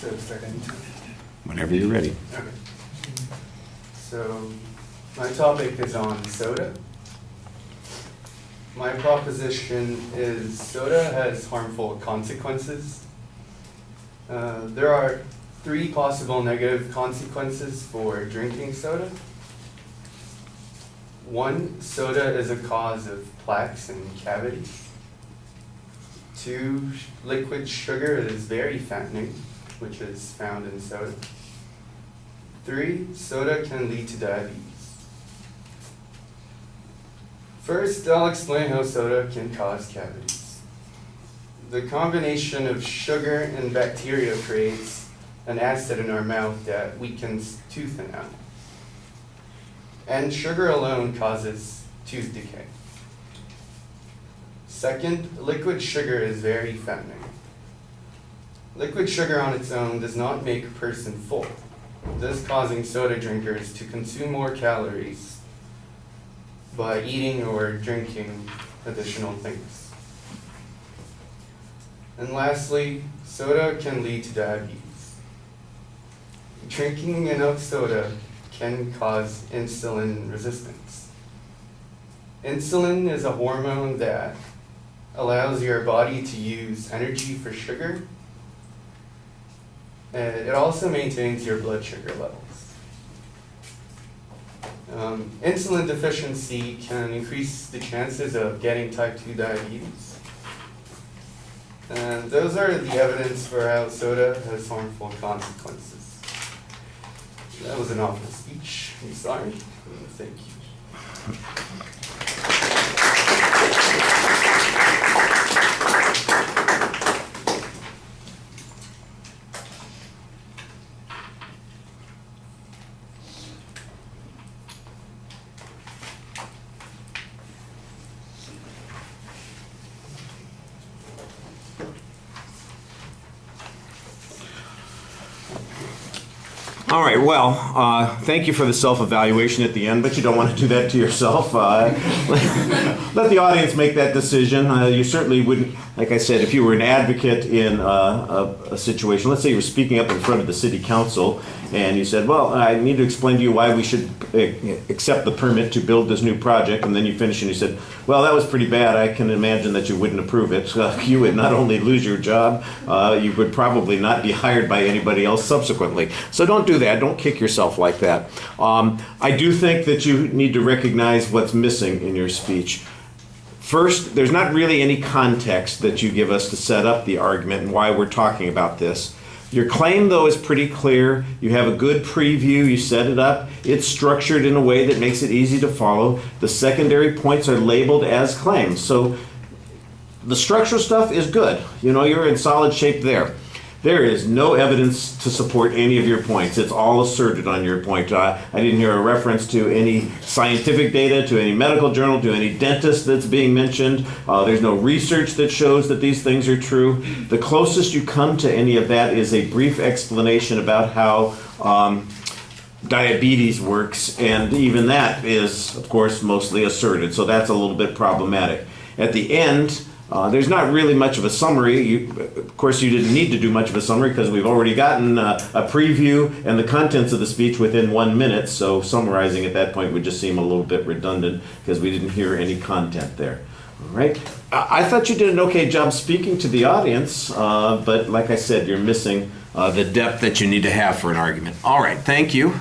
So start anytime. Whenever you're ready. Okay. So my topic is on soda. My proposition is soda has harmful consequences. There are 3 possible negative consequences for drinking soda. 1, soda is a cause of plaques and cavities. 2, liquid sugar is very fattening, which is found in soda. 3, soda can lead to diabetes. First, I'll explain how soda can cause cavities. The combination of sugar and bacteria creates an acid in our mouth that weakens tooth enamel. And sugar alone causes tooth decay. Second, liquid sugar is very fattening. Liquid sugar on its own does not make a person full, thus causing soda drinkers to consume more calories by eating or drinking additional things. And lastly, soda can lead to diabetes. Drinking enough soda can cause insulin resistance. Insulin is a hormone that allows your body to use energy for sugar, and it also maintains your blood sugar levels. Insulin deficiency can increase the chances of getting type 2 diabetes. And those are the evidence for how soda has harmful consequences. That was an awful speech. I'm sorry. Thank you. All right, well, thank you for the self-evaluation at the end, but you don't want to do that to yourself. Let the audience make that decision. You certainly wouldn't, like I said, if you were an advocate in a situation, let's say you were speaking up in front of the city council, and you said, well, I need to explain to you why we should accept the permit to build this new project, and then you finish and you said, well, that was pretty bad. I can imagine that you wouldn't approve it. You would not only lose your job, you would probably not be hired by anybody else subsequently. So don't do that. Don't kick yourself like that. I do think that you need to recognize what's missing in your speech. First, there's not really any context that you give us to set up the argument and why we're talking about this. Your claim, though, is pretty clear. You have a good preview. You set it up. It's structured in a way that makes it easy to follow. The secondary points are labeled as claims. So the structural stuff is good. You know, you're in solid shape there. There is no evidence to support any of your points. It's all asserted on your point. I didn't hear a reference to any scientific data, to any medical journal, to any dentist that's being mentioned. There's no research that shows that these things are true. The closest you come to any of that is a brief explanation about how diabetes works, and even that is, of course, mostly asserted, so that's a little bit problematic. At the end, there's not really much of a summary. Of course, you didn't need to do much of a summary because we've already gotten a preview and the contents of the speech within 1 minute, so summarizing at that point would just seem a little bit redundant because we didn't hear any content there. All right. I thought you did an okay job speaking to the audience, but like I said, you're missing the depth that you need to have for an argument. All right, thank you.